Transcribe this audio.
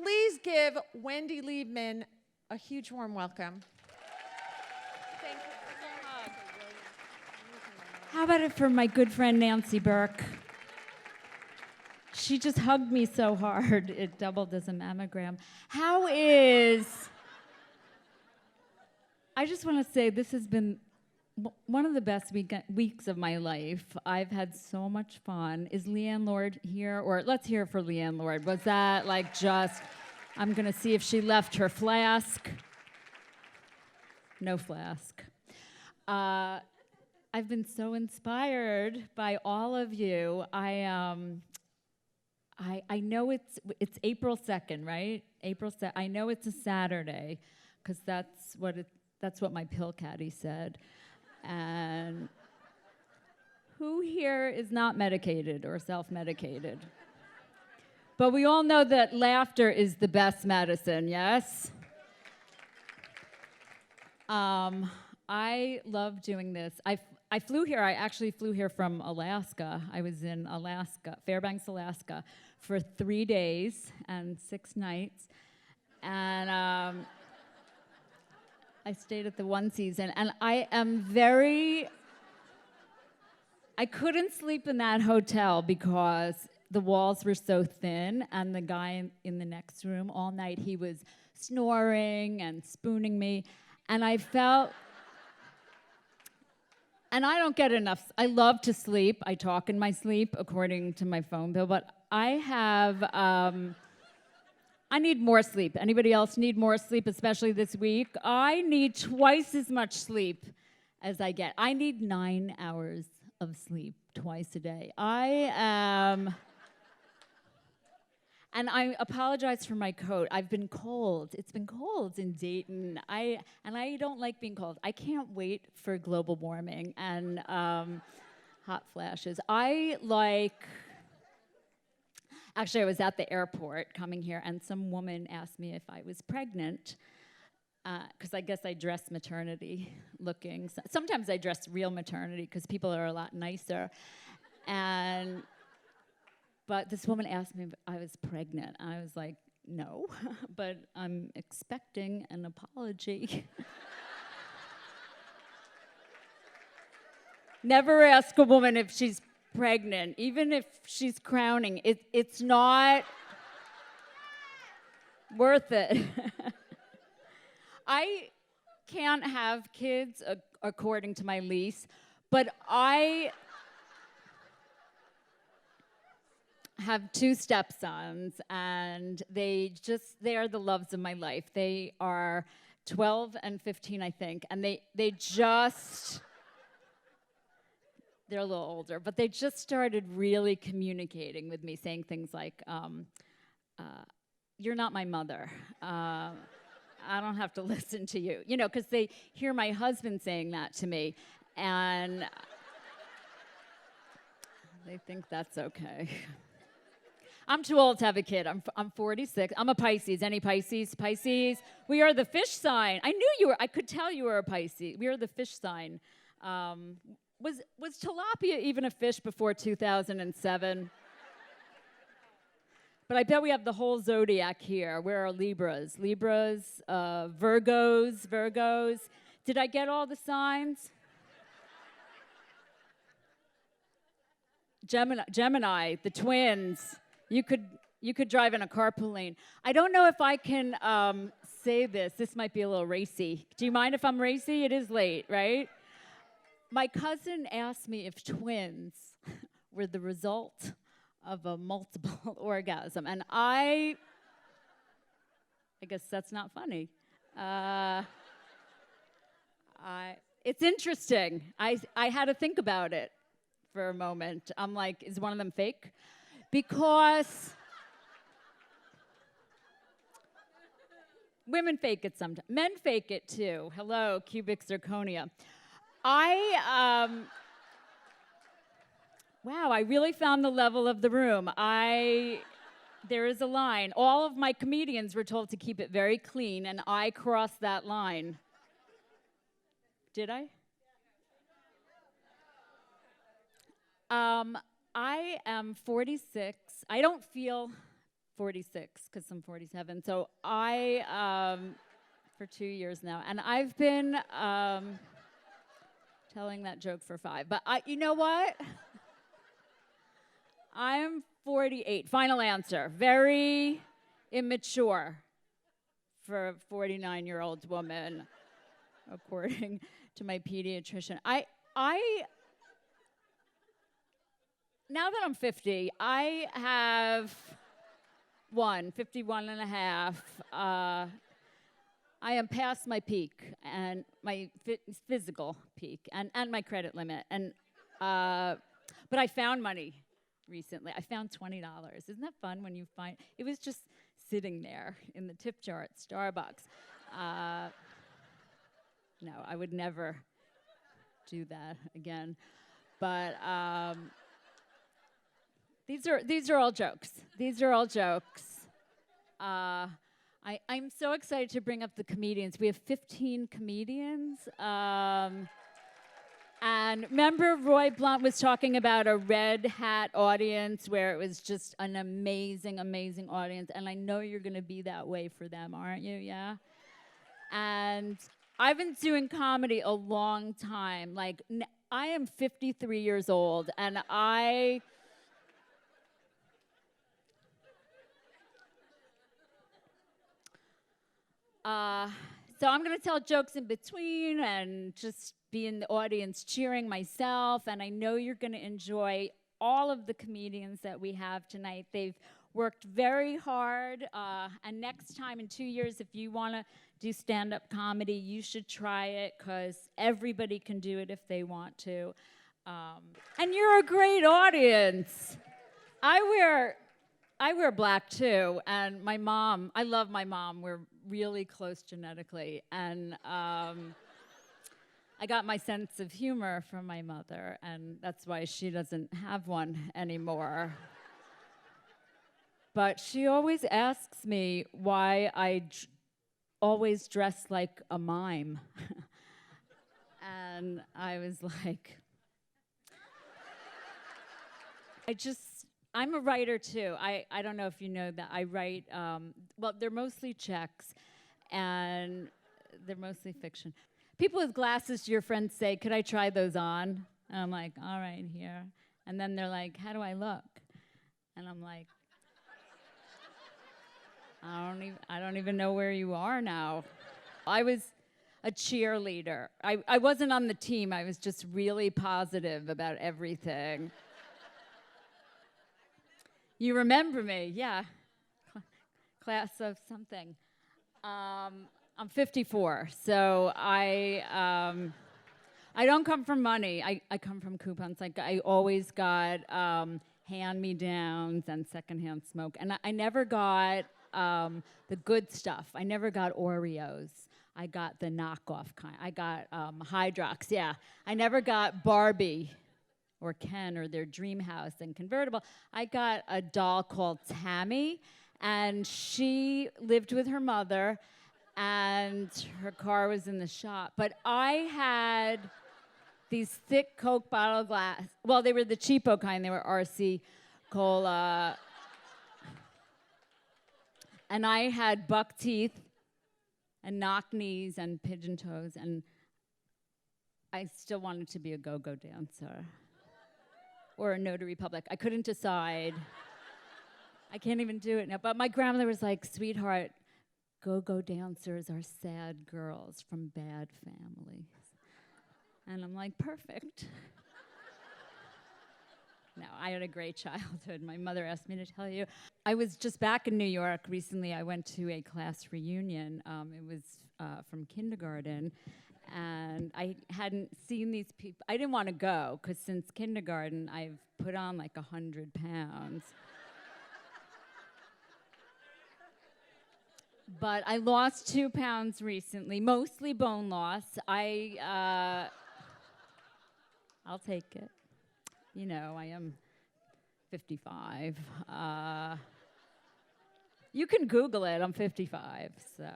please give Wendy Liebman a huge warm welcome. Thank you so much. How about it for my good friend Nancy Burke? She just hugged me so hard, it doubled as a mammogram. I just want to say this has been one of the best weeks of my life. I've had so much fun. Is Leanne Lord here? Or let's hear it for Leanne Lord. Was that like just, I'm going to see if she left her flask. No flask. I've been so inspired by all of you. I know it's April 2nd, right? April 2nd. I know it's a Saturday, because that's what my pill caddy said. And who here is not medicated or self-medicated? But we all know that laughter is the best medicine, yes? I love doing this. I flew here. I actually flew here from Alaska. I was in Alaska, Fairbanks, Alaska, for 3 days and 6 nights. And I stayed at the One Season, and I couldn't sleep in that hotel because the walls were so thin, and the guy in the next room all night, he was snoring and spooning me, and I felt, and I don't get enough. I love to sleep. I talk in my sleep, according to my phone bill, but I need more sleep. Anybody else need more sleep, especially this week? I need twice as much sleep as I get. I need 9 hours of sleep twice a day. And I apologize for my coat. I've been cold. It's been cold in Dayton. I don't like being cold. I can't wait for global warming and hot flashes. Actually, I was at the airport coming here, and some woman asked me if I was pregnant, because I guess I dress maternity looking. Sometimes I dress real maternity, because people are a lot nicer. But this woman asked me if I was pregnant. I was like, no, but I'm expecting an apology. Never ask a woman if she's pregnant, even if she's crowning. It's not worth it. I can't have kids according to my lease, but I have 2 stepsons, and they are the loves of my life. They are 12 and 15, I think, and they're a little older, but they just started really communicating with me, saying things like, you're not my mother. I don't have to listen to you. You know, because they hear my husband saying that to me, and they think that's okay. I'm too old to have a kid. I'm 46. I'm a Pisces. Any Pisces? Pisces. We are the fish sign. I knew you were. I could tell you were a Pisces. We are the fish sign. Was tilapia even a fish before 2007? But I bet we have the whole zodiac here. Where are Libras? Libras, Virgos. Did I get all the signs? Gemini, the twins. You could drive in a carpool lane. I don't know if I can say this. This might be a little racy. Do you mind if I'm racy? It is late, right? My cousin asked me if twins were the result of a multiple orgasm, and I guess that's not funny. It's interesting. I had to think about it for a moment. I'm like, is one of them fake? Because women fake it sometimes. Men fake it too. Hello, cubic zirconia. Wow, I really found the level of the room. There is a line. All of my comedians were told to keep it very clean, and I crossed that line. Did I? I am 46. I don't feel 46 because I'm 47. So for 2 years now, and I've been telling that joke for 5. But you know what? I'm 48. Final answer. Very immature for a 49-year-old woman, according to my pediatrician. Now that I'm 50, I have 51 and a half. I am past my peak, and my physical peak, and my credit limit. And but I found money recently. I found $20. Isn't that fun when you find? It was just sitting there in the tip jar at Starbucks. No, I would never do that again. But these are all jokes. These are all jokes. I'm so excited to bring up the comedians. We have 15 comedians. And remember Roy Blunt was talking about a red hat audience where it was just an amazing, amazing audience. And I know you're going to be that way for them, aren't you? Yeah? And I've been doing comedy a long time. Like, I am 53 years old, and so I'm going to tell jokes in between and just be in the audience cheering myself. And I know you're going to enjoy all of the comedians that we have tonight. They've worked very hard. And next time, in 2 years, if you want to do stand-up comedy, you should try it, because everybody can do it if they want to. And you're a great audience. I wear black too, and my mom, I love my mom. We're really close genetically, and I got my sense of humor from my mother, and that's why she doesn't have one anymore. But she always asks me why I always dress like a mime. And I was like, I'm a writer too. I don't know if you know that. I write, well, they're mostly checks, and they're mostly fiction. People with glasses to your friends say, could I try those on? And I'm like, all right, here. And then they're like, how do I look? And I'm like, I don't even know where you are now. I was a cheerleader. I wasn't on the team. I was just really positive about everything. You remember me, yeah. Class of something. I'm 54, so I don't come from money. I come from coupons. Like, I always got hand-me-downs and secondhand smoke, and I never got the good stuff. I never got Oreos. I got the knockoff kind. I got Hydrox, yeah. I never got Barbie or Ken or their dream house and convertible. I got a doll called Tammy, and she lived with her mother, and her car was in the shop. But I had these thick Coke bottle glass. Well, they were the cheapo kind. They were RC Cola. And I had buck teeth and knock knees and pigeon toes, and I still wanted to be a go-go dancer or a notary public. I couldn't decide. I can't even do it now. But my grandmother was like, sweetheart, go-go dancers are sad girls from bad families. And I'm like, perfect. No, I had a great childhood. My mother asked me to tell you. I was just back in New York recently. I went to a class reunion. It was from kindergarten. And I hadn't seen these people. I didn't want to go, because since kindergarten, I've put on like 100 pounds. But I lost 2 pounds recently, mostly bone loss. I'll take it. You know, I am 55. You can Google it. I'm 55, so.